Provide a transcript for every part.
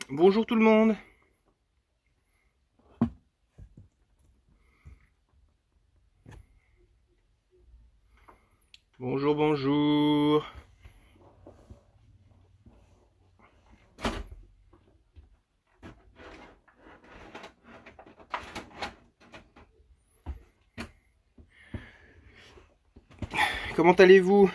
Bonjour tout le monde. Bonjour, bonjour. Comment allez-vous?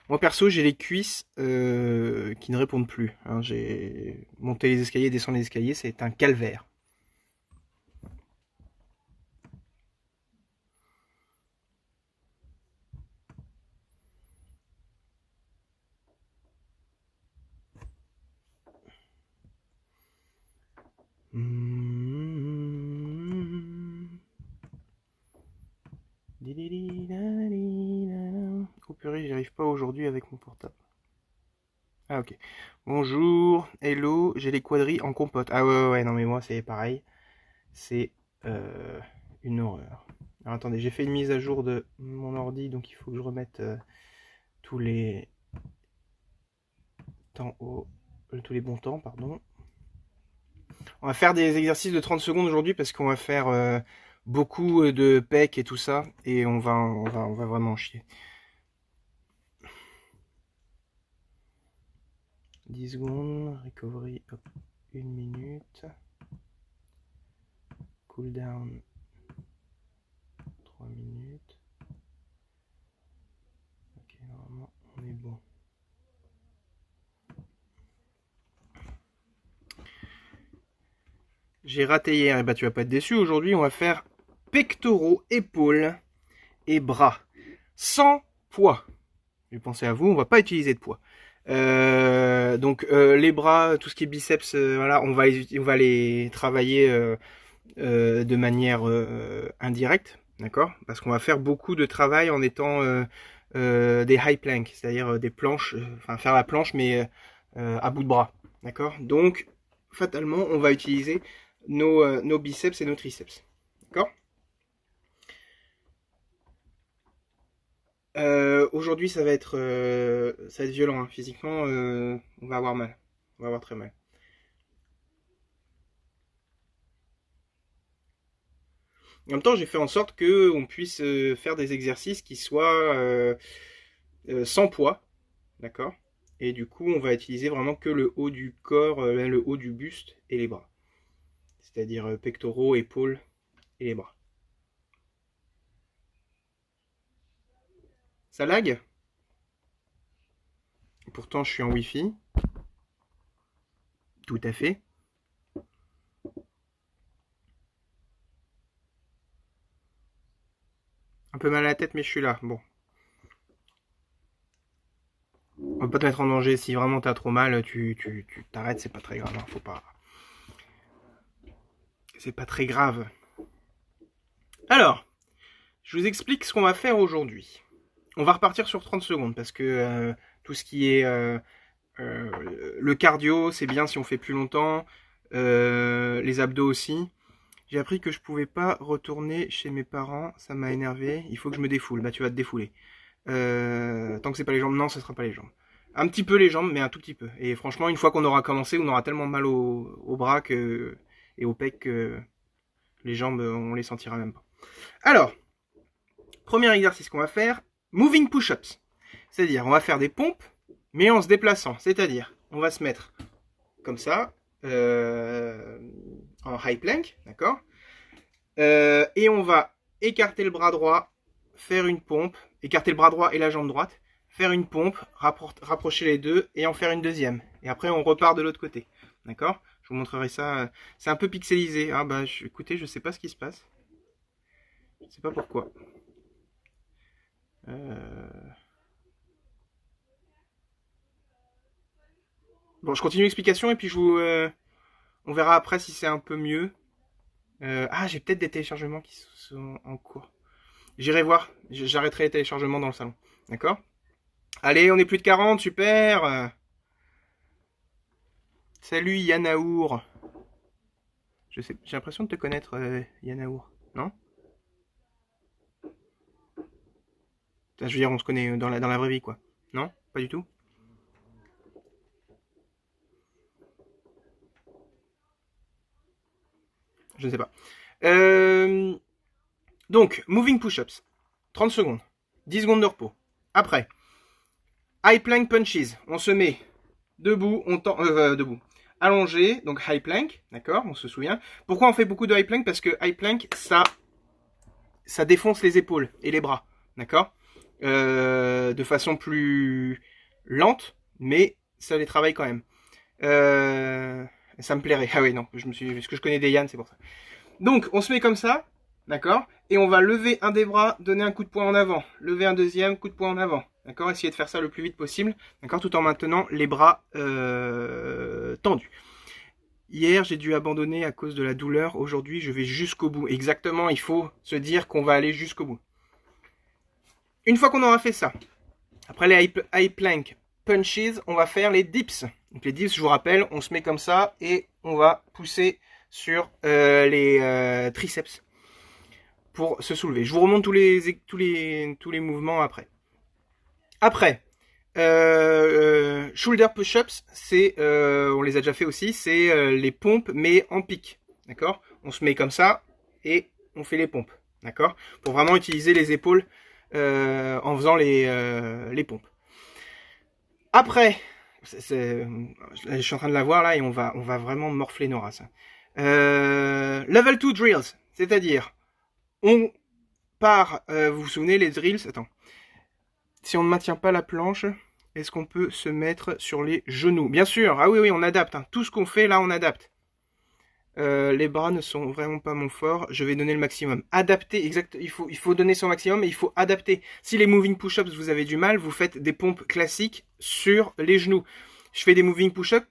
Moi perso, j'ai les cuisses qui ne répondent plus, hein. J'ai monté les escaliers, descendre les escaliers, c'est un calvaire. Oh purée, j'y arrive pas aujourd'hui avec mon portable. Ah ok. Bonjour, hello, j'ai les quadrilles en compote. Ah ouais, non mais moi c'est pareil. C'est euh, une horreur. Alors attendez, j'ai fait une mise à jour de mon ordi, donc il faut que je remette tous les temps tous les bons temps, pardon. On va faire des exercices de 30 secondes aujourd'hui parce qu'on va faire beaucoup de pecs et tout ça, et on va vraiment chier. 10 secondes, recovery, hop, 1 minute, cool down, 3 minutes. Ok, normalement on est bon. J'ai raté hier, et bah tu vas pas être déçu. Aujourd'hui, on va faire pectoraux, épaules et bras. Sans poids. J'ai pensé à vous, on va pas utiliser de poids. Donc les bras, tout ce qui est biceps, voilà, on va les travailler de manière indirecte, d'accord? Parce qu'on va faire beaucoup de travail en étant des high planks, c'est-à-dire des planches, enfin faire la planche mais à bout de bras, d'accord? Donc fatalement, on va utiliser nos biceps et nos triceps, d'accord? Aujourd'hui, ça va être violent, hein. Physiquement, on va avoir mal, on va avoir très mal. En même temps, j'ai fait en sorte que on puisse faire des exercices qui soient sans poids, d'accord? Et du coup, on va utiliser vraiment que le haut du corps, le haut du buste et les bras. C'est-à-dire pectoraux, épaules et les bras. Ça lag? Pourtant, je suis en Wi-Fi. Tout à fait. Un peu mal à la tête, mais je suis là. Bon. On va pas te mettre en danger. Si vraiment t'as trop mal, tu t'arrêtes, c'est pas très grave, hein. Faut pas. C'est pas très grave. Alors, je vous explique ce qu'on va faire aujourd'hui. On va repartir sur 30 secondes parce que tout ce qui est le cardio, c'est bien si on fait plus longtemps. Les abdos aussi. J'ai appris que je pouvais pas retourner chez mes parents, ça m'a énervé. Il faut que je me défoule. Bah tu vas te défouler. Tant que c'est pas les jambes, non, ce sera pas les jambes. Un petit peu les jambes, mais un tout petit peu. Et franchement, une fois qu'on aura commencé, on aura tellement mal au bras et au pec que les jambes, on les sentira même pas. Alors, premier exercice qu'on va faire, moving push-ups. C'est-à-dire, on va faire des pompes, mais en se déplaçant. C'est-à-dire, on va se mettre comme ça, en high plank, d'accord? Et on va écarter le bras droit, faire une pompe, écarter le bras droit et la jambe droite, faire une pompe, rapprocher les deux et en faire une deuxième. Et après, on repart de l'autre côté, d'accord? Je vous montrerai ça. C'est un peu pixelisé. Ah bah, écoutez, je sais pas ce qui se passe. Je sais pas pourquoi. Euh... Bon, je continue l'explication et puis on verra après si c'est un peu mieux. J'ai peut-être des téléchargements qui sont en cours. J'irai voir. J'arrêterai les téléchargements dans le salon. D'accord? Allez, on est plus de 40, super. Salut Yanaour. Je sais, j'ai l'impression de te connaître, Yanaour. Non? Je veux dire, on se connaît dans la vraie vie, quoi. Non? Pas du tout? je ne sais pas. Donc, moving push-ups. 30 secondes. 10 secondes de repos. Après, high plank punches. On se met debout, on tend, debout. Allongé, donc high plank, d'accord, on se souvient. Pourquoi on fait beaucoup de high plank? Parce que high plank, ça défonce les épaules et les bras, d'accord, de façon plus lente, mais ça les travaille quand même. Ça me plairait. Ah oui, non, parce que je connais des Yann, c'est pour ça. Donc, on se met comme ça, d'accord, et on va lever un des bras, donner un coup de poing en avant, lever un deuxième, coup de poing en avant, d'accord, essayer de faire ça le plus vite possible, d'accord, tout en maintenant les bras tendus. Hier, j'ai dû abandonner à cause de la douleur. Aujourd'hui, je vais jusqu'au bout. Exactement, il faut se dire qu'on va aller jusqu'au bout. Une fois qu'on aura fait ça, après les high plank punches, on va faire les dips. Donc les dips, je vous rappelle, on se met comme ça et on va pousser sur les triceps pour se soulever. Je vous remonte tous les mouvements après. Après, shoulder push-ups, c'est, on les a déjà fait aussi, c'est les pompes mais en pic, d'accord. On se met comme ça et on fait les pompes, d'accord, pour vraiment utiliser les épaules en faisant les pompes. Après, je suis en train de la voir là et on va vraiment morfler nos races. Level 2 drills, c'est-à-dire on part, vous vous souvenez les drills, attends. Si on ne maintient pas la planche, est-ce qu'on peut se mettre sur les genoux? Bien sûr, ah oui, oui, on adapte. Hein. Tout ce qu'on fait là, on adapte. Les bras ne sont vraiment pas mon fort. Je vais donner le maximum. Adapter, exact. Il faut donner son maximum et il faut adapter. Si les moving push-ups vous avez du mal, vous faites des pompes classiques sur les genoux. Je fais des moving push-ups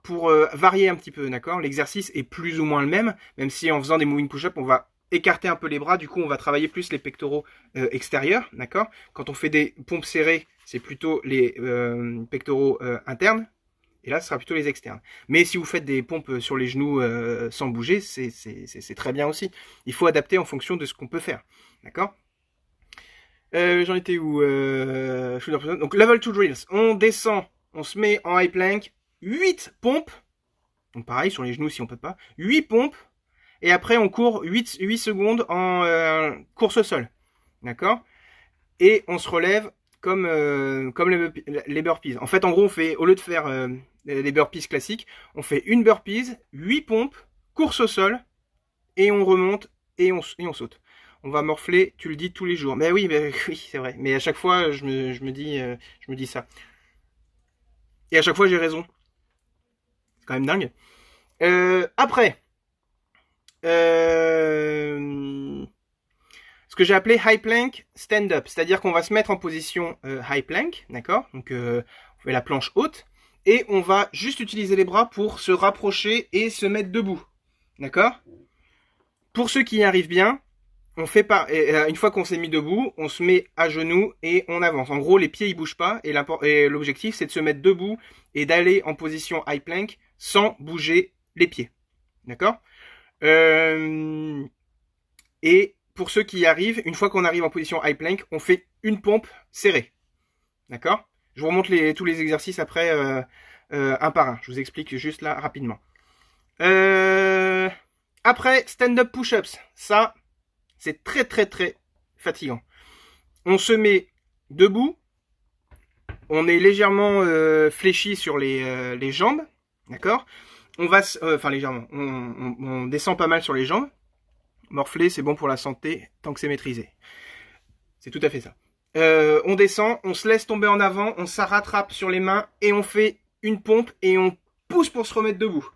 pour varier un petit peu, d'accord. L'exercice est plus ou moins le même si en faisant des moving push-ups, on va écarter un peu les bras, du coup on va travailler plus les pectoraux extérieurs, d'accord. Quand on fait des pompes serrées, c'est plutôt les pectoraux internes, et là ce sera plutôt les externes. Mais si vous faites des pompes sur les genoux sans bouger, c'est très bien aussi. Il faut adapter en fonction de ce qu'on peut faire, d'accord. J'en étais où donc level 2 drills, on descend, on se met en high plank, 8 pompes, donc pareil sur les genoux si on peut pas, 8 pompes, et après on court 8 secondes en course au sol, d'accord. Et on se relève comme les burpees. En fait, en gros, on fait, au lieu de faire les burpees classiques, on fait une burpees, 8 pompes, course au sol, et on remonte et on saute. On va morfler, tu le dis tous les jours. Mais oui, oui, c'est vrai. Mais à chaque fois, je me dis ça. Et à chaque fois, j'ai raison. C'est quand même dingue. Après, ce que j'ai appelé high plank stand-up, c'est-à-dire qu'on va se mettre en position high plank, d'accord. Donc on fait la planche haute et on va juste utiliser les bras pour se rapprocher et se mettre debout, d'accord. Pour ceux qui y arrivent bien, on fait pas. Une fois qu'on s'est mis debout, on se met à genoux et on avance. En gros, les pieds ils bougent pas et l'objectif c'est de se mettre debout et d'aller en position high plank sans bouger les pieds, d'accord. Et pour ceux qui y arrivent, une fois qu'on arrive en position high plank, on fait une pompe serrée. D'accord. Je vous remonte tous les exercices après un par un. Je vous explique juste là rapidement. Après, stand-up push-ups. Ça, c'est très très très fatigant. On se met debout. On est légèrement fléchi sur les jambes. D'accord. On va, enfin légèrement. On descend pas mal sur les jambes. Morfler, c'est bon pour la santé tant que c'est maîtrisé. C'est tout à fait ça. On descend, on se laisse tomber en avant, on se rattrape sur les mains et on fait une pompe et on pousse pour se remettre debout.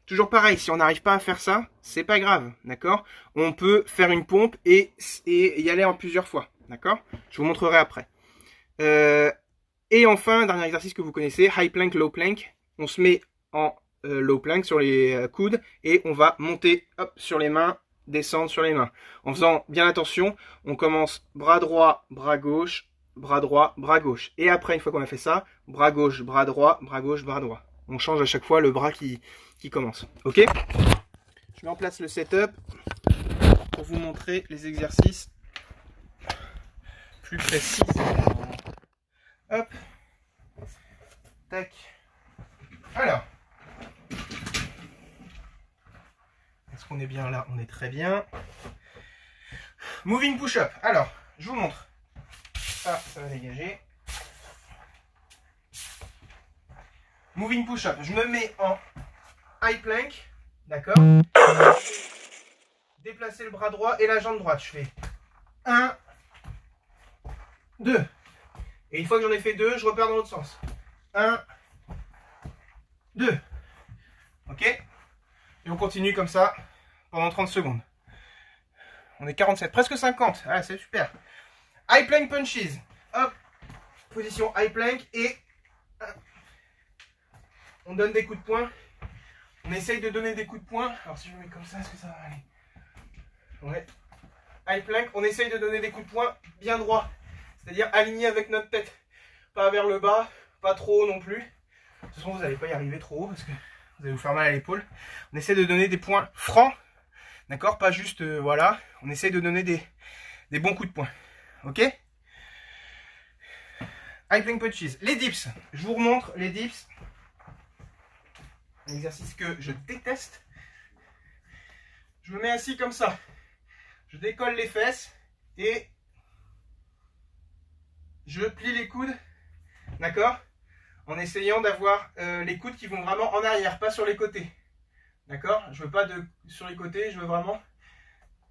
Toujours pareil, si on n'arrive pas à faire ça, c'est pas grave, d'accord. On peut faire une pompe et y aller en plusieurs fois, d'accord. Je vous montrerai après. Et enfin, dernier exercice que vous connaissez, high plank, low plank. On se met en low plank sur les coudes et on va monter hop, sur les mains, descendre sur les mains. En faisant bien attention, on commence bras droit, bras gauche, bras droit, bras gauche. Et après, une fois qu'on a fait ça, bras gauche, bras droit, bras gauche, bras droit. On change à chaque fois le bras qui commence. Ok. Je mets en place le setup pour vous montrer les exercices plus précisément. Hop. Tac. Alors. Est-ce qu'on est bien là? On est très bien. Moving push-up. Alors, je vous montre. Ça va dégager. Moving push-up. Je me mets en high plank. D'accord? Déplacer le bras droit et la jambe droite. Je fais 1, 2. Et une fois que j'en ai fait 2, je repars dans l'autre sens. 1, 2. Ok? Et on continue comme ça pendant 30 secondes. On est 47, presque 50. Ah, c'est super. High plank punches. Hop. Position high plank et on donne des coups de poing. On essaye de donner des coups de poing. Alors si je me mets comme ça, est-ce que ça va aller? Ouais. High plank, on essaye de donner des coups de poing bien droits. C'est-à-dire alignés avec notre tête. Pas vers le bas, pas trop haut non plus. De toute façon, vous n'allez pas y arriver trop haut parce que vous allez vous faire mal à l'épaule. On essaie de donner des points francs. D'accord? Pas juste, voilà. On essaye de donner des bons coups de poing. Ok? High plank punches. Les dips. Je vous remontre les dips. Un exercice que je déteste. Je me mets assis comme ça. Je décolle les fesses et je plie les coudes. D'accord? En essayant d'avoir les coudes qui vont vraiment en arrière, pas sur les côtés. D'accord? Je veux pas sur les côtés, je veux vraiment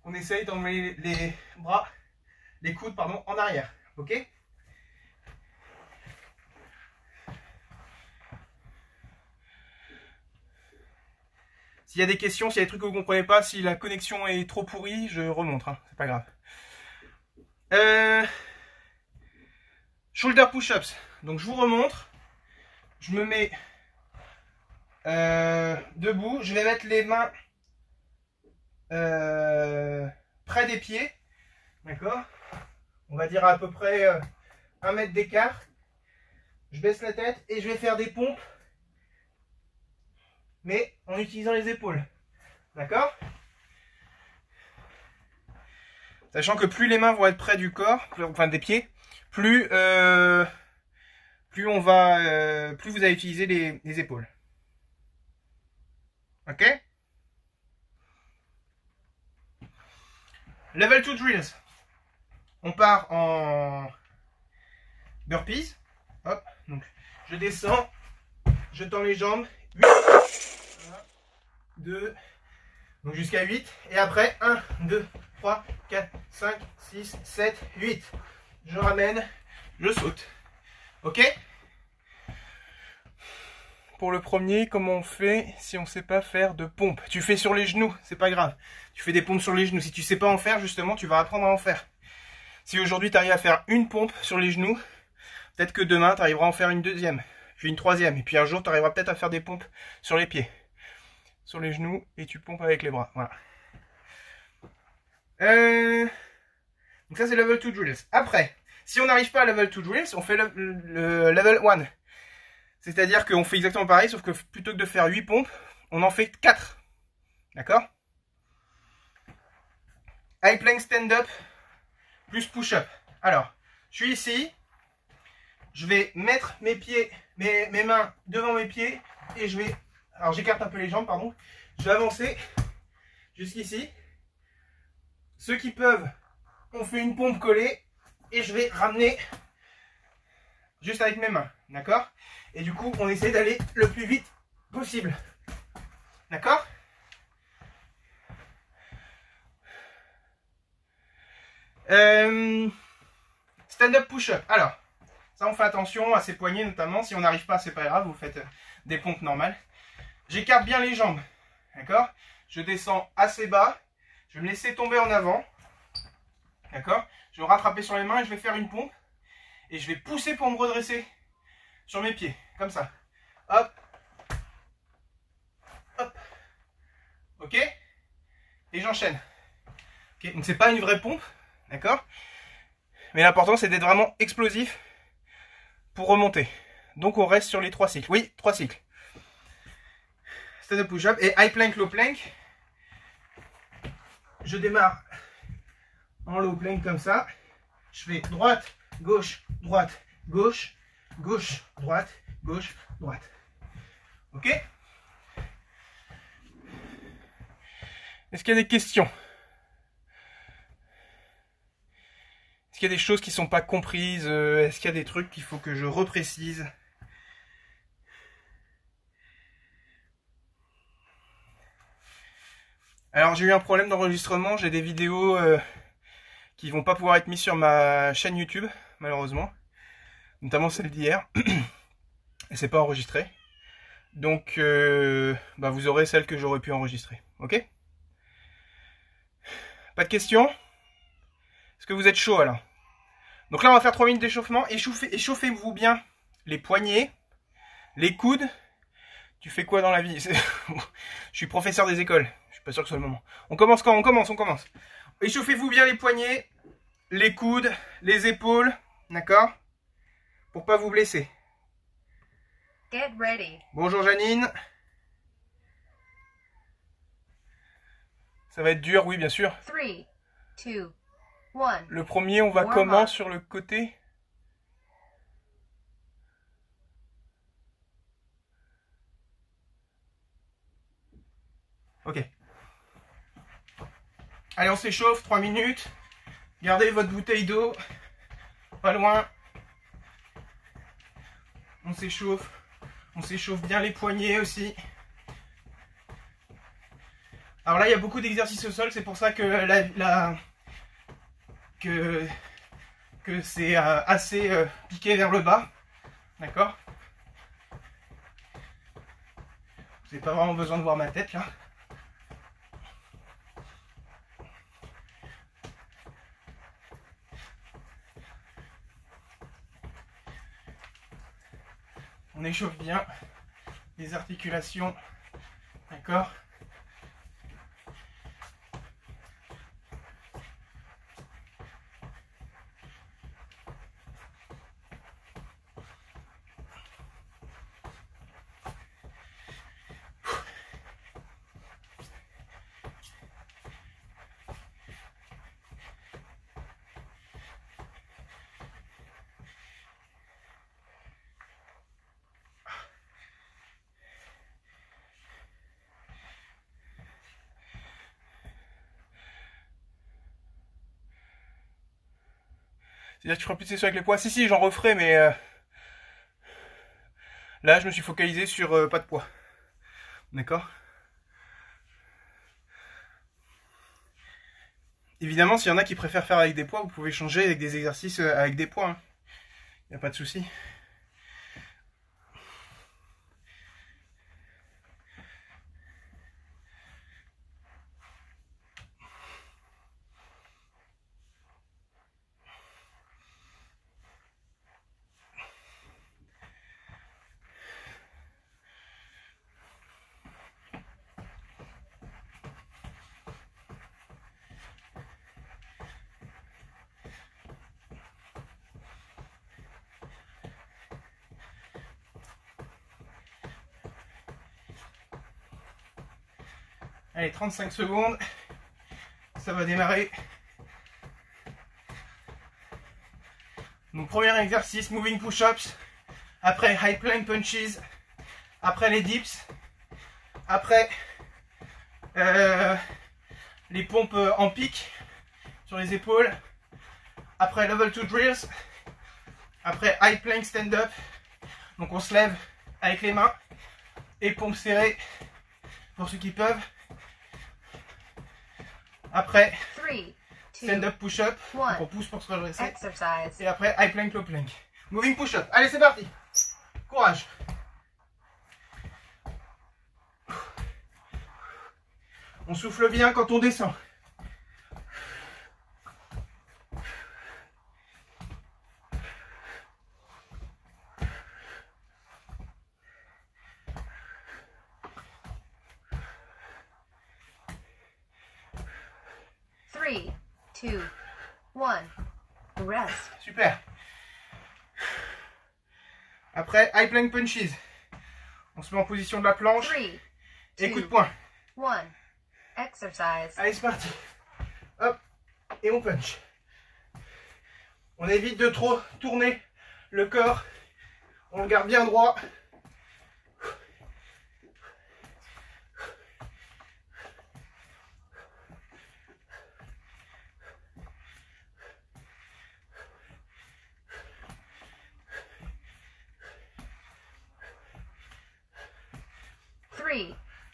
qu'on essaye d'emmener les bras, les coudes, pardon, en arrière. Ok? S'il y a des questions, s'il y a des trucs que vous ne comprenez pas, si la connexion est trop pourrie, je remonte, hein, c'est pas grave. Shoulder push-ups. Donc je vous remontre. Je me mets debout. Je vais mettre les mains près des pieds. D'accord? On va dire à peu près 1 mètre d'écart. Je baisse la tête et je vais faire des pompes. Mais en utilisant les épaules. D'accord? Sachant que plus les mains vont être près du corps, enfin des pieds, plus on va, plus vous allez utiliser les épaules. Ok? Level 2 drills. On part en burpees. Hop, donc je descends, je tends les jambes. 8, 1, 2, donc jusqu'à 8. Et après, 1, 2, 3, 4, 5, 6, 7, 8. Je ramène, je saute. Ok? Pour le premier, comment on fait si on ne sait pas faire de pompe? Tu fais sur les genoux, c'est pas grave. Tu fais des pompes sur les genoux. Si tu ne sais pas en faire, justement, tu vas apprendre à en faire. Si aujourd'hui tu arrives à faire une pompe sur les genoux, peut-être que demain tu arriveras à en faire une deuxième, puis une troisième, et puis un jour tu arriveras peut-être à faire des pompes sur les pieds, sur les genoux, et tu pompes avec les bras. Voilà. Donc ça c'est level 2 drills. Après, si on n'arrive pas à level 2 drills, on fait le level 1. C'est-à-dire qu'on fait exactement pareil, sauf que plutôt que de faire 8 pompes, on en fait 4. D'accord? High plank stand-up plus push-up. Alors, je suis ici. Je vais mettre mes pieds, mes mains devant mes pieds. Et je vais... Alors, j'écarte un peu les jambes, pardon. Je vais avancer jusqu'ici. Ceux qui peuvent, on fait une pompe collée. Et je vais ramener juste avec mes mains. D'accord? Et du coup, on essaie d'aller le plus vite possible. D'accord? Stand-up push-up. Alors, ça on fait attention à ses poignets notamment. Si on n'arrive pas, c'est pas grave, vous faites des pompes normales. J'écarte bien les jambes. D'accord? Je descends assez bas. Je vais me laisser tomber en avant. D'accord? Je vais me rattraper sur les mains et je vais faire une pompe. Et je vais pousser pour me redresser sur mes pieds. Comme ça. Hop. Hop. Ok? Et j'enchaîne. Ok? Donc c'est pas une vraie pompe. D'accord? Mais l'important c'est d'être vraiment explosif pour remonter. Donc on reste sur les 3 cycles. Oui, 3 cycles. Stand-up push-up et high plank, low plank. Je démarre en low plank comme ça. Je fais droite, gauche, droite, gauche, gauche, droite, gauche, droite. Ok? Est-ce qu'il y a des questions? Est-ce qu'il y a des choses qui ne sont pas comprises? Est-ce qu'il y a des trucs qu'il faut que je reprécise? Alors j'ai eu un problème d'enregistrement, j'ai des vidéos qui vont pas pouvoir être mises sur ma chaîne YouTube, malheureusement. Notamment celle d'hier. Et c'est pas enregistré. Donc vous aurez celle que j'aurais pu enregistrer. Ok? Pas de questions? Est-ce que vous êtes chaud alors? Donc là on va faire 3 minutes d'échauffement. Échauffez-vous bien les poignets, les coudes. Tu fais quoi dans la vie? Je suis professeur des écoles. Je suis pas sûr que ce soit le moment. On commence quand? On commence. Échauffez-vous bien les poignets, les coudes, les épaules. D'accord? Pour pas vous blesser. Get ready. Bonjour Janine. Ça va être dur, oui, bien sûr. 3, 2, 1. Le premier, on va comment sur le côté? Ok. Allez, on s'échauffe, 3 minutes. Gardez votre bouteille d'eau. Pas loin. On s'échauffe. On s'échauffe bien les poignets aussi. Alors là, il y a beaucoup d'exercices au sol. C'est pour ça que que c'est assez piqué vers le bas. D'accord? Vous n'avez pas vraiment besoin de voir ma tête là. On échauffe bien les articulations. D'accord? C'est-à-dire que tu feras plus de sessions avec les poids. Si, j'en referai, mais là, je me suis focalisé sur pas de poids. D'accord? Évidemment, s'il y en a qui préfèrent faire avec des poids, vous pouvez changer avec des exercices avec des poids. Il n'y a pas de souci. Allez, 35 secondes. Ça va démarrer. Donc, premier exercice, moving push-ups. Après, high plank punches. Après, les dips. Après, les pompes en pic sur les épaules. Après, level 2 drills. Après, high plank stand-up. Donc, on se lève avec les mains. Et pompes serrées pour ceux qui peuvent. Après, stand-up push-up. On pousse pour se redresser. Et après, high plank, low plank. Moving push-up. Allez, c'est parti. Courage. On souffle bien quand on descend. Three, two, one. Rest. Super. Après, high plank punches. On se met en position de la planche. 3, Et 2, coup de poing. 1. Exercise. Allez, c'est parti. Hop. Et on punch. On évite de trop tourner le corps. On le garde bien droit.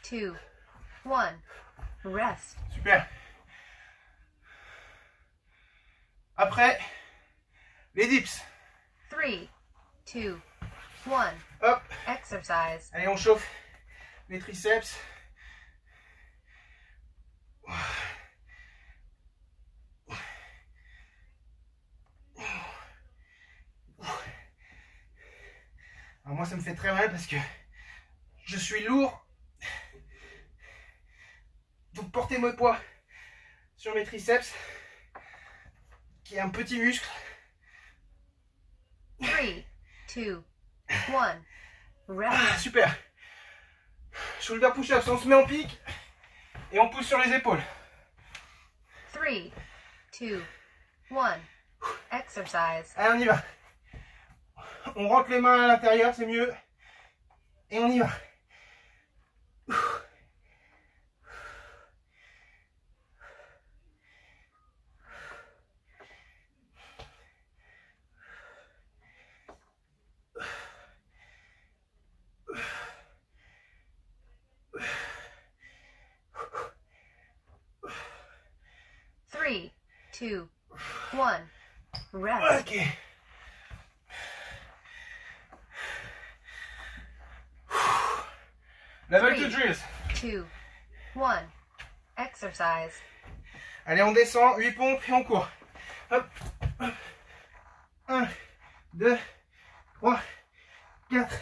2, 1. Rest. Super. Après, les dips. 3, 2, 1. Hop. Exercise. Allez, on chauffe les triceps. Alors moi, ça me fait très mal parce que je suis lourd. Donc porter mon poids sur mes triceps, qui est un petit muscle. 3, 2, 1. Rest. Ah, super. Shoulder push-ups, on se met en pique et on pousse sur les épaules. 3, 2, 1. Exercise. Allez, on y va. On rentre les mains à l'intérieur, c'est mieux. Et on y va. Three, 2, 1. Rest. Ok. Level 2 drills. 2, 1. Exercise. Allez, on descend, 8 pompes et on court. Hop, hop. 1, 2, 3, 4,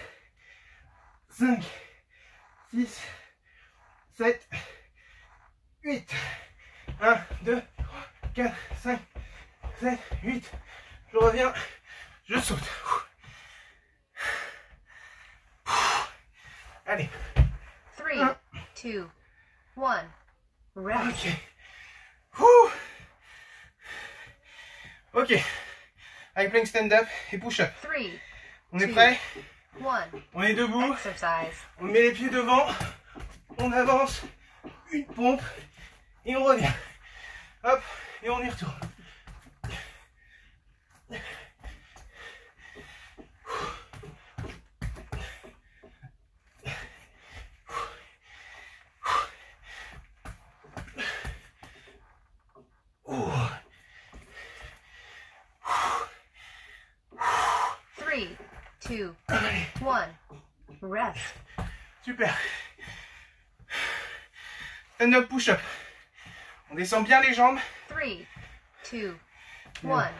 5, 6, 7, 8. 1, 2, 3, 4, 5, 7, 8. Je reviens, je saute. Allez. 3, 2, 1. Rest. Ok. Ouh. Ok. High plank stand-up et push-up. 3, On est 2, prêt? 1. On est debout. Exercise. On met les pieds devant. On avance. Une pompe. Et on revient. Hop. Et on y retourne. Ouh. 3, 2, 1. Rest. Super. Stand-up push-up. On descend bien les jambes. 3, 2, 1.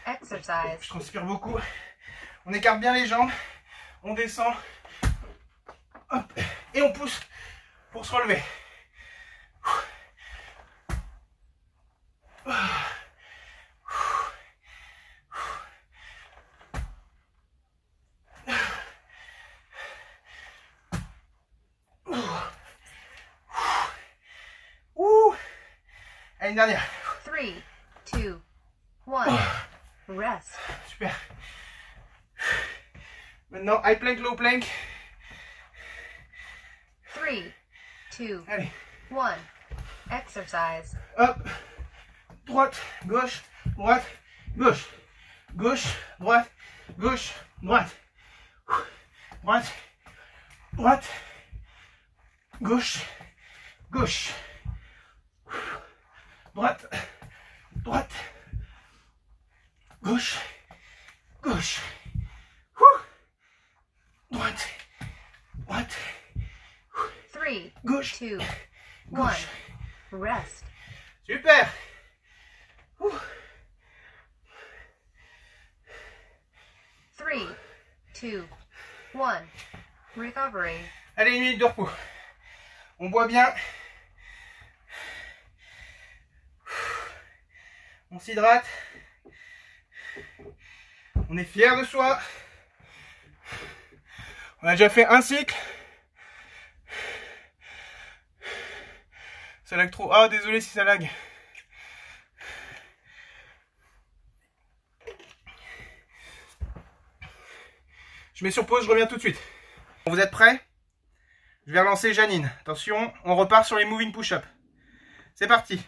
Exercise. Je transpire beaucoup. On écarte bien les jambes. On descend. Hop. Et on pousse pour se relever. Ouh. Allez, une dernière. 3, 2, 1. Rest. Super. Maintenant, high plank, low plank. 3, 2, Allez. 1. Exercise. Hop. Droite, gauche, droite, gauche. Gauche, droite, gauche, droite. Droite, droite, gauche, gauche. Droite, droite, gauche, gauche. Droite, droite, 3, gauche, 2, 1. gauche. Rest. Super. Ouh. 3, 2, 1. Recovery. Allez, une minute de repos. On boit bien. On s'hydrate. On est fier de soi. On a déjà fait un cycle. Ça lag trop. Ah, désolé si ça lag. Je mets sur pause, je reviens tout de suite. Vous êtes prêts? Je vais relancer Janine. Attention, on repart sur les moving push-up. C'est parti.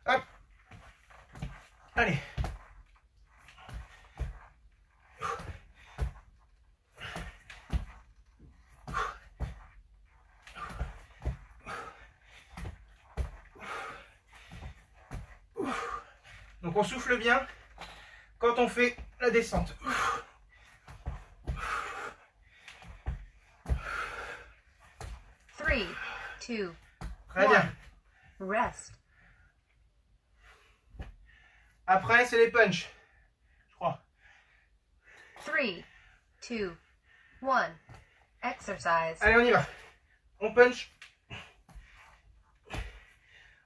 Hop. Allez. Donc on souffle bien quand on fait la descente. 3, 2, Très bien. rest. Après, c'est les punch. Je crois. 3, 2, 1, exercise. Allez, on y va. On punch.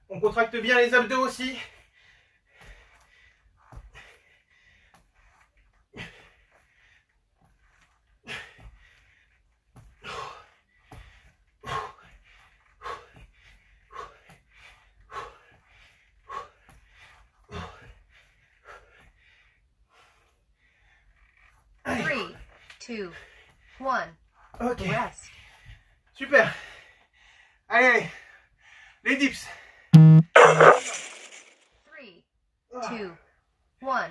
On contracte bien les abdos aussi. Allez. 3, 2, 1, Ok. rest. Super. Allez, allez. Les dips. 3, 2, 1,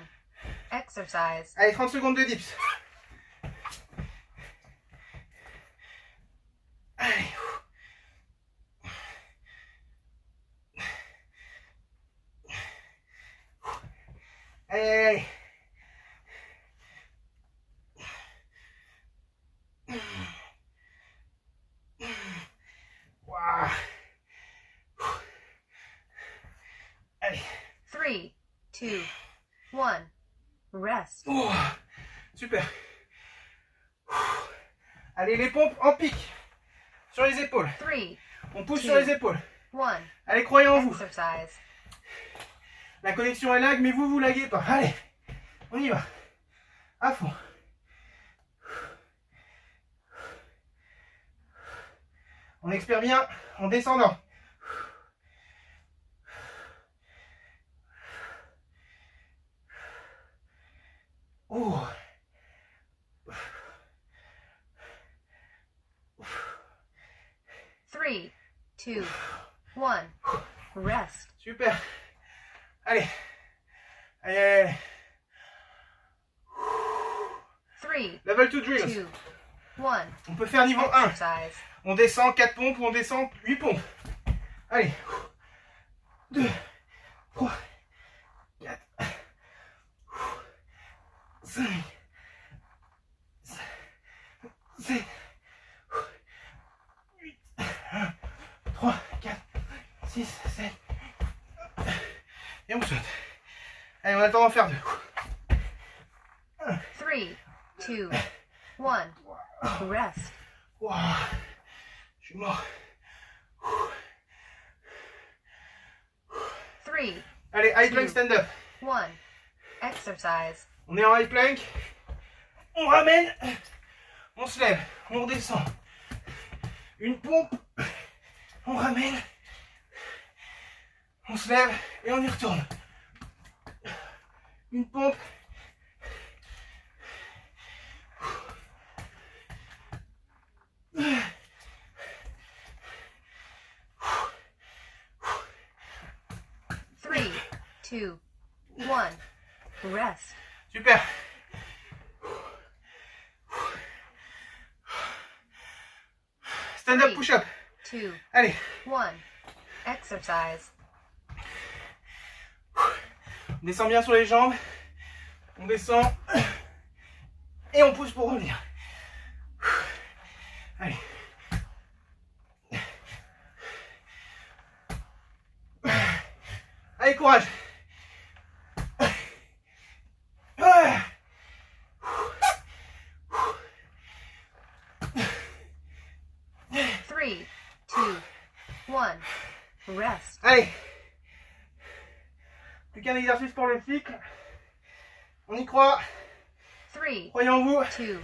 exercise. Allez, 30 secondes de dips. Allez. Allez, allez. Waouh. Allez. 3, 2, 1, rest. Oh, super. Allez, les pompes en pic. Sur les épaules. 3, On pousse sur les épaules. 1, Allez, croyez en vous. exercise. La connexion est lag, mais vous laguez pas. Allez, on y va. À fond. On expire bien en descendant. Oh. 3, 2, 1, rest. Super. Allez. Allez, allez, allez. 3, Level 2 drills. 2, 1, On peut faire niveau 1. exercise. On descend 4 pompes ou on descend 8 pompes. Allez. 2, 3, 4, 5, 7, 8, 3, 4, 6, 7. Et on saute. Allez, on a le temps d'en faire 2. 3, 2, 1, rest. Wow. Je suis mort. 3, Allez, high plank stand-up. 1, exercise. On est en high plank. On ramène. On se lève. On redescend. Une pompe. On ramène. On se lève et on y retourne. Une pompe. Three, 2, 1, rest. Super. Stand-up push-up. 2, Allez. 1, exercise. On descend bien sur les jambes. On descend. Et on pousse pour revenir. Allez. Allez, courage. 3, 2, 1, rest. Allez. Plus qu'un exercice pour le cycle. On y croit. 3, Croyez en vous. 2,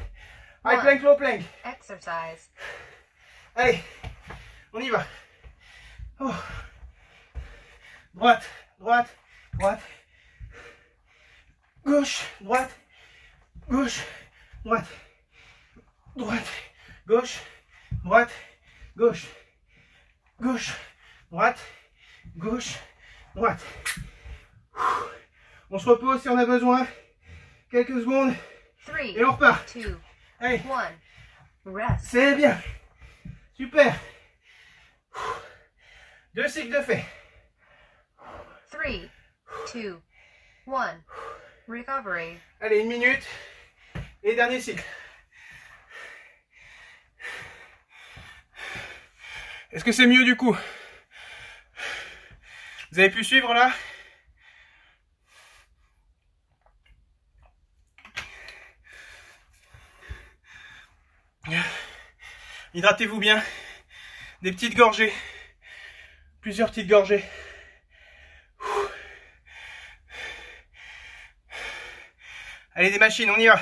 High 1, plank, low plank. exercise. Allez. On y va. Oh. Droite, droite, droite. Gauche, droite, gauche, droite. Droite, gauche, droite, gauche. Gauche, droite, gauche, droite. On se repose si on a besoin. Quelques secondes 3, et on repart. 2, Allez, 1, rest. c'est bien. Super. 2 cycles de fait. 3, 2, 1. Recovery. Allez, 1 minute. Et dernier cycle. Est-ce que c'est mieux du coup? Vous avez pu suivre là? Hydratez-vous bien. Des petites gorgées. Plusieurs petites gorgées. Allez, des machines, on y va.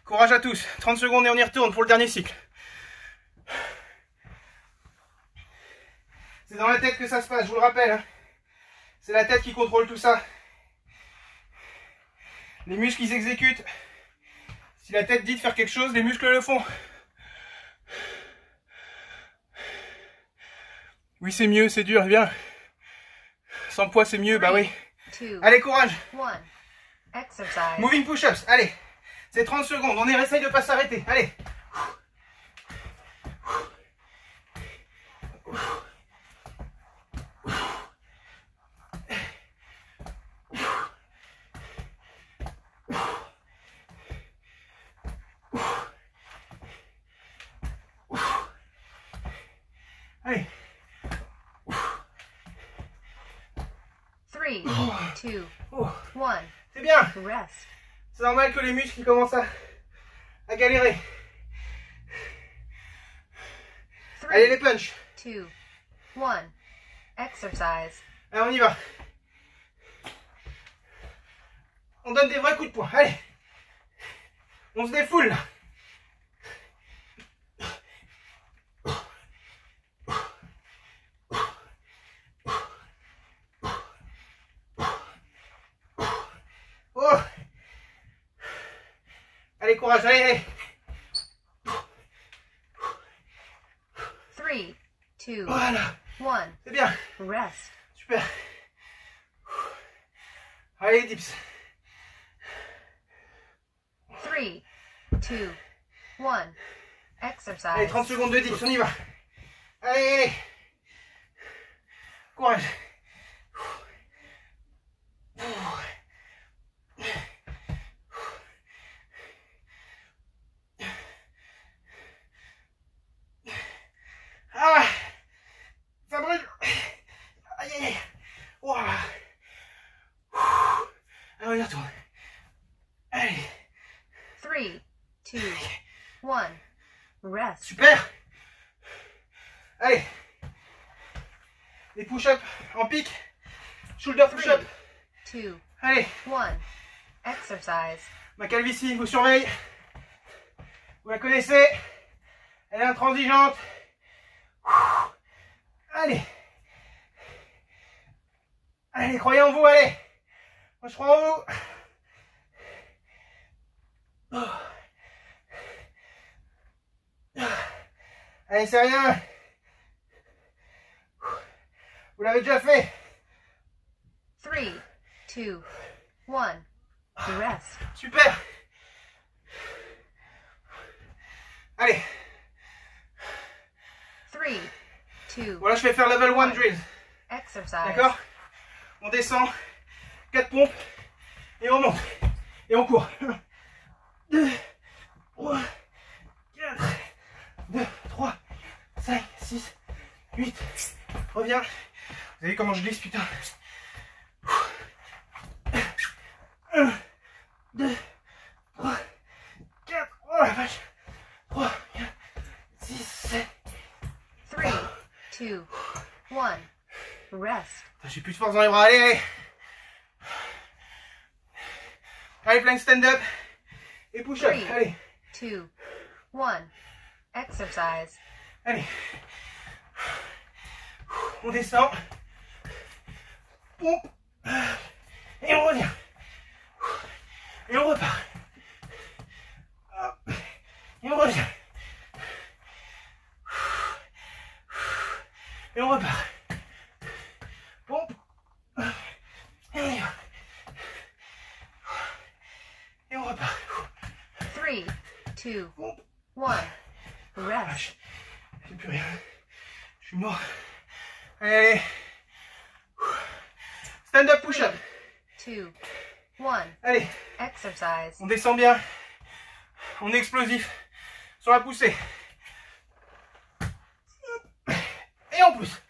Courage à tous. 30 secondes et on y retourne pour le dernier cycle. C'est dans la tête que ça se passe, je vous le rappelle. Hein. C'est la tête qui contrôle tout ça. Les muscles, ils exécutent. Si la tête dit de faire quelque chose, les muscles le font. Oui, c'est mieux, c'est dur, viens. Sans poids, c'est mieux, bah oui. Allez, courage. Moving push-ups, allez. C'est 30 secondes, on essaye de ne pas s'arrêter. Allez. Allez. 3, 2, 1. C'est bien. Rest. C'est normal que les muscles ils commencent à galérer. 3, Allez, les punch. 2, 1. Exercise. Allez, on y va. On donne des vrais coups de poing. Allez. On se défoule là. Oh. Allez, courage, allez, allez. 3, 2, Voilà. 1. C'est bien. Rest. Super. Allez, les dips. 3, 2, 1. Exercise. Allez, 30 secondes de dips, on y va. Allez, allez. Courage. Ah, ça brûle. Aïe, aïe, aïe. Wow. Allez, on y retourne. Allez. 3, 2, 1. Rest. Super. Allez. Les push-ups en pique. Shoulder 3, push-up. 2, Allez. 1. Exercise. Ma calvitie vous surveille. Vous la connaissez. Elle est intransigeante. Allez. Allez, croyez en vous, allez. Moi, je crois en vous. Allez, c'est rien. Vous l'avez déjà fait. 3, 2, 1. Rest. Super. Allez. 3, 2, Voilà, je vais faire level 1 drill. exercise. D'accord? On descend. 4 pompes. Et on monte. Et on court. 1, 2, 3, 4, 2, 3, 5, 6, 8. Reviens. Vous avez vu comment je glisse, putain? 1, 2, 3, 4. Oh la vache. 3, 4, 6, 7. 3, 2, 1. Rest. J'ai plus de force dans les bras. Allez, allez. Allez, plein de stand-up. Et push-up. 3, Allez. 2, 1. Exercise. Allez. On descend. Pompe. Et on revient. Et on repart. Hop. Et on revient. Et on repart. Pompe. Et on y va. Et on repart. 3, 2, Pompe. 1. Rest. J'ai plus rien. Je suis mort. Allez, allez. Stand-up push-up. 2, 1. Allez, Exercise. on descend bien. On est explosif. Sur la poussée. Et en plus.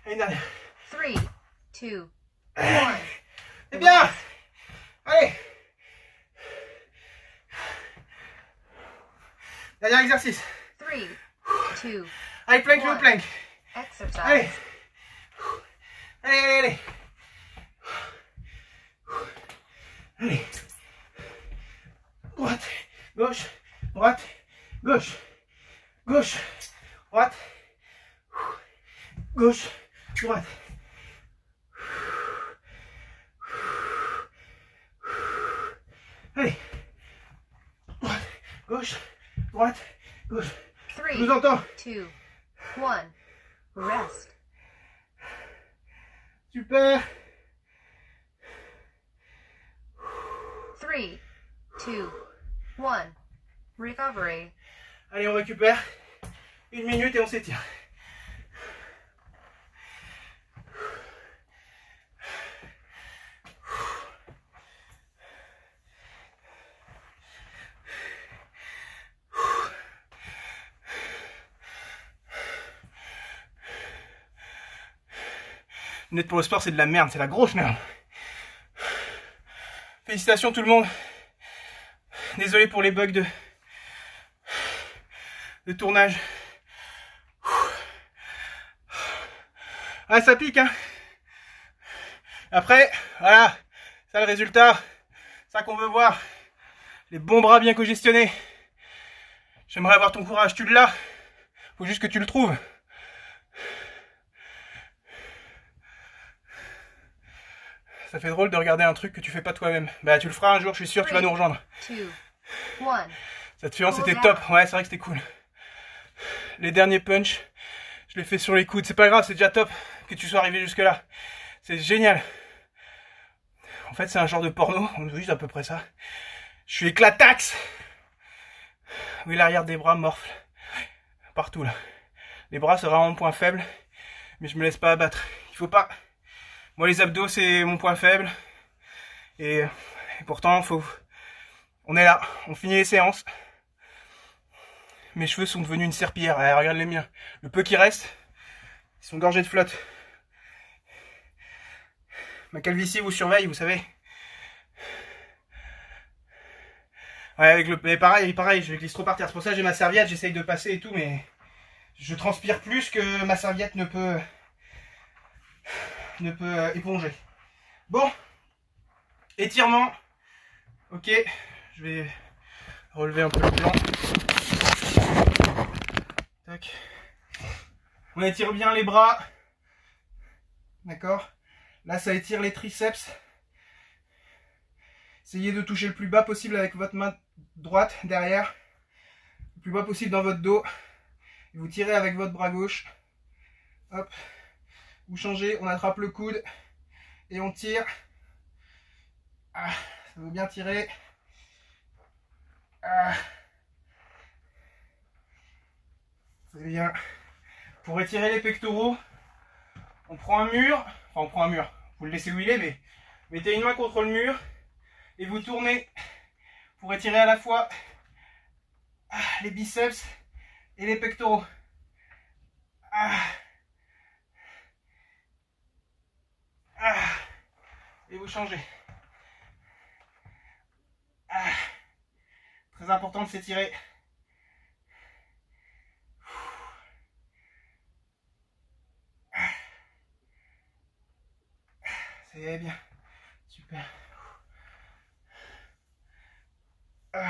Une dernière. 3, 2, 1. C'est bien. Allez. Dernier exercice. 3, 2. Allez, plank, le plank. Exercise. Allez. Allez, allez, allez. Allez. Droite, gauche, droite, gauche, gauche, droite, gauche, droite. Allez. Droite, gauche, droite, gauche. 3, Je vous entends. 2, 1. Rest. Super. 3, 2, 1. Recovery. Allez, on récupère. 1 minute et on s'étire. Net pour le sport, c'est de la merde, c'est la grosse merde. Félicitations tout le monde. Désolé pour les bugs de tournage. Ah, ça pique, hein. Après, voilà, ça le résultat. Ça qu'on veut voir. Les bons bras bien congestionnés. J'aimerais avoir ton courage, tu l'as. Faut juste que tu le trouves. Ça fait drôle de regarder un truc que tu fais pas toi-même. Bah tu le feras un jour, je suis sûr, tu vas nous rejoindre. 2, 1. Cette séance c'était top, ouais c'est vrai que c'était cool. Les derniers punch, je les fais sur les coudes, c'est pas grave, c'est déjà top que tu sois arrivé jusque là. C'est génial. En fait c'est un genre de porno, oui c'est à peu près ça. Je suis éclataxe. Oui l'arrière des bras morfle. Partout là. Les bras c'est vraiment mon point faible, mais je me laisse pas abattre. Il faut pas... Moi les abdos c'est mon point faible. Et pourtant on est là, on finit les séances. Mes cheveux sont devenus une serpillière, allez, regarde les miens. Le peu qui reste, ils sont gorgés de flotte. Ma calvitie vous surveille, vous savez. Ouais, avec le... Mais pareil, je glisse trop par terre. C'est pour ça que j'ai ma serviette, j'essaye de passer et tout, mais... Je transpire plus que ma serviette ne peut éponger. Bon. Étirement. Ok. Je vais relever un peu le plan. Tac. On étire bien les bras. D'accord. Là, ça étire les triceps. Essayez de toucher le plus bas possible avec votre main droite derrière. Le plus bas possible dans votre dos. Et vous tirez avec votre bras gauche. Hop. Vous changez, on attrape le coude. Et on tire. Ah, ça veut bien tirer. Ah. C'est bien. Pour étirer les pectoraux, on prend un mur. Enfin, on prend un mur. Vous le laissez où il est, mais mettez une main contre le mur. Et vous tournez pour étirer à la fois les biceps et les pectoraux. Et vous changez. Très important de s'étirer. C'est bien. Super. On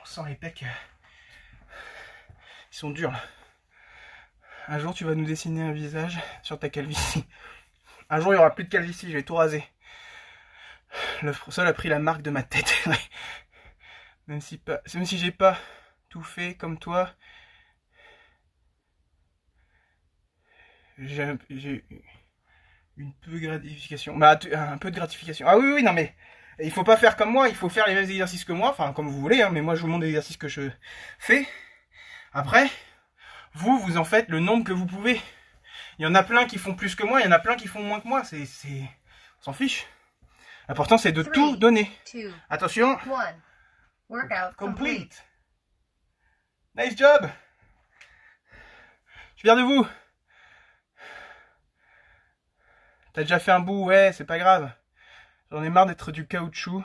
sent les pecs. Ils sont durs là. Un jour tu vas nous dessiner un visage sur ta calvitie. Un jour il n'y aura plus de calvitie, je vais tout raser. Le sol a pris la marque de ma tête. Même si j'ai pas tout fait comme toi. j'ai une peu de gratification. Bah, un peu de gratification. Ah oui, oui, non mais il faut pas faire comme moi, il faut faire les mêmes exercices que moi, enfin comme vous voulez, hein, mais moi je vous montre les exercices que je fais. Après, vous en faites le nombre que vous pouvez. Il y en a plein qui font plus que moi, il y en a plein qui font moins que moi, on s'en fiche. L'important c'est de tout 3, donner. 2, Attention. 1. Workout complete. Nice job. Je suis fier de vous. T'as déjà fait un bout, ouais, c'est pas grave. J'en ai marre d'être du caoutchouc.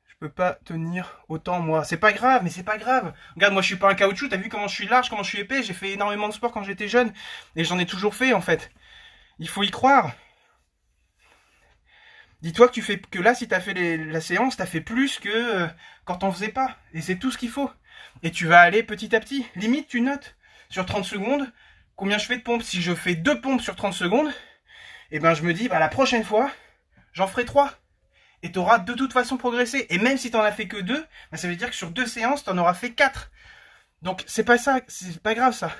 Je peux pas tenir autant moi. C'est pas grave, mais c'est pas grave. Regarde, moi je suis pas un caoutchouc, t'as vu comment je suis large, comment je suis épais. J'ai fait énormément de sport quand j'étais jeune. Et j'en ai toujours fait en fait. Il faut y croire. Dis-toi que tu fais que là, si t'as fait la séance, t'as fait plus que quand t'en faisais pas. Et c'est tout ce qu'il faut. Et tu vas aller petit à petit. Limite, tu notes sur 30 secondes combien je fais de pompes. Si je fais 2 pompes sur 30 secondes, et ben je me dis, bah la prochaine fois, j'en ferai 3. Et t'auras de toute façon progressé. Et même si t'en as fait que 2, bah ça veut dire que sur 2 séances, t'en auras fait 4. Donc c'est pas ça, c'est pas grave ça.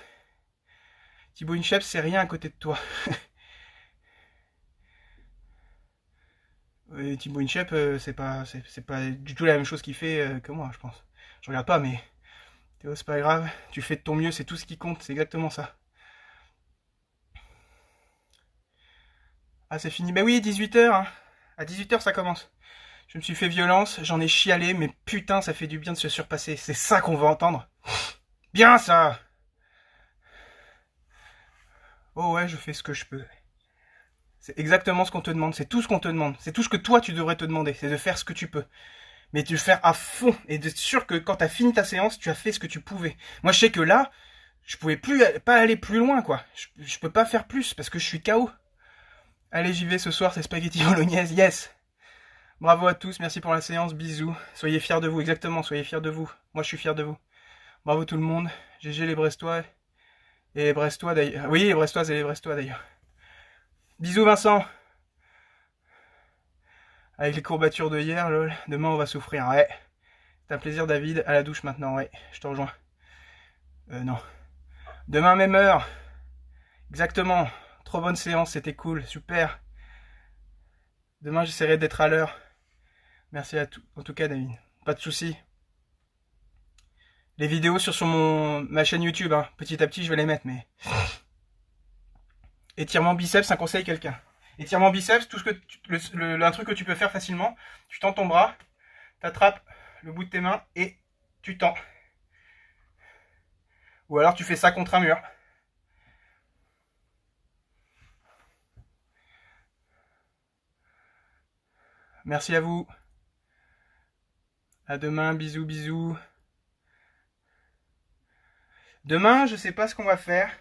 Thibaut Inchep, c'est rien à côté de toi. Et Thibaut Inchep, c'est pas du tout la même chose qu'il fait que moi, je pense. Je regarde pas, mais Théo, c'est pas grave. Tu fais de ton mieux, c'est tout ce qui compte, c'est exactement ça. Ah, c'est fini. Bah oui, 18h. Hein. À 18h, ça commence. Je me suis fait violence, j'en ai chialé, mais putain, ça fait du bien de se surpasser. C'est ça qu'on veut entendre. Bien ça. Oh ouais, je fais ce que je peux. C'est exactement ce qu'on te demande, c'est tout ce qu'on te demande. C'est tout ce que toi tu devrais te demander, c'est de faire ce que tu peux. Mais de le faire à fond et d'être sûr que quand t'as fini ta séance, tu as fait ce que tu pouvais. Moi, je sais que là, je pouvais pas aller plus loin, quoi. Je peux pas faire plus parce que je suis KO. Allez, j'y vais ce soir, c'est spaghetti bolognaise, yes. Bravo à tous, merci pour la séance, bisous. Soyez fiers de vous, exactement, soyez fiers de vous. Moi, je suis fier de vous. Bravo tout le monde. GG les Brestois et les Brestois d'ailleurs. Oui, les Brestoises et les Brestois d'ailleurs. Bisous Vincent. Avec les courbatures de hier, lol. Demain on va souffrir, ouais. C'est un plaisir David, à la douche maintenant, ouais. Je te rejoins. Non. Demain même heure. Exactement. Trop bonne séance, c'était cool, super. Demain j'essaierai d'être à l'heure. Merci à tout. En tout cas David. Pas de soucis. Les vidéos sur ma chaîne YouTube, hein. Petit à petit je vais les mettre, mais... Étirement biceps, un conseil quelqu'un. Étirement biceps, tout ce que un truc que tu peux faire facilement, tu tends ton bras, t'attrapes le bout de tes mains et tu tends. Ou alors tu fais ça contre un mur. Merci à vous. À demain, bisous, bisous. Demain, je sais pas ce qu'on va faire.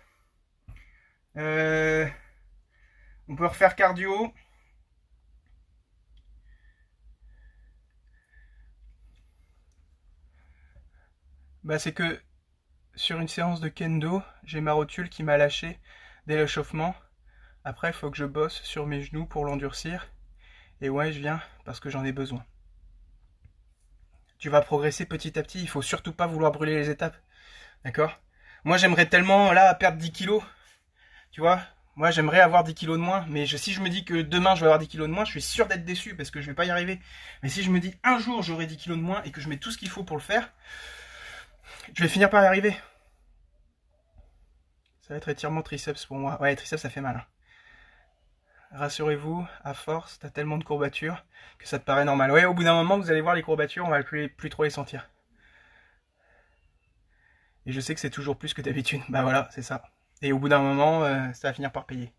On peut refaire cardio. Bah c'est que sur une séance de kendo, j'ai ma rotule qui m'a lâché dès l'échauffement. Après, il faut que je bosse sur mes genoux pour l'endurcir. Et ouais, je viens parce que j'en ai besoin. Tu vas progresser petit à petit, il faut surtout pas vouloir brûler les étapes. D'accord? Moi, j'aimerais tellement, là, perdre 10 kilos. Tu vois? Moi, j'aimerais avoir 10 kilos de moins. Mais si je me dis que demain, je vais avoir 10 kilos de moins, je suis sûr d'être déçu parce que je vais pas y arriver. Mais si je me dis un jour, j'aurai 10 kilos de moins et que je mets tout ce qu'il faut pour le faire, je vais finir par y arriver. Ça va être étirement triceps pour moi. Ouais, triceps, ça fait mal. Hein. Rassurez-vous, à force, t'as tellement de courbatures que ça te paraît normal. Ouais, au bout d'un moment, vous allez voir les courbatures, on va plus trop les sentir. Et je sais que c'est toujours plus que d'habitude. Bah voilà, c'est ça. Et au bout d'un moment, ça va finir par payer.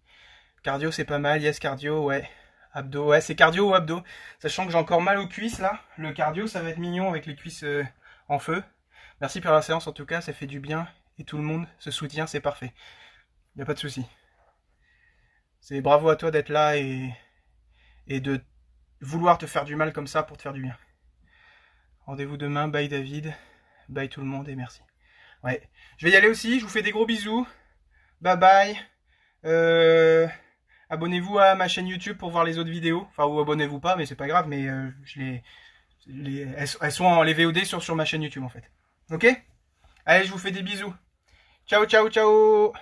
Cardio, c'est pas mal. Yes, cardio, ouais. Abdos, ouais, c'est cardio ou abdos. Sachant que j'ai encore mal aux cuisses, là. Le cardio, ça va être mignon avec les cuisses en feu. Merci pour la séance, en tout cas, ça fait du bien. Et tout le monde se soutient, c'est parfait. Y a pas de souci. C'est bravo à toi d'être là et de vouloir te faire du mal comme ça pour te faire du bien. Rendez-vous demain. Bye David. Bye tout le monde et merci. Ouais. Je vais y aller aussi. Je vous fais des gros bisous. Bye bye. Abonnez-vous à ma chaîne YouTube pour voir les autres vidéos. Enfin, ou abonnez-vous pas, mais c'est pas grave. Mais elles sont les VOD sur ma chaîne YouTube en fait. Ok? Allez, je vous fais des bisous. Ciao, ciao, ciao.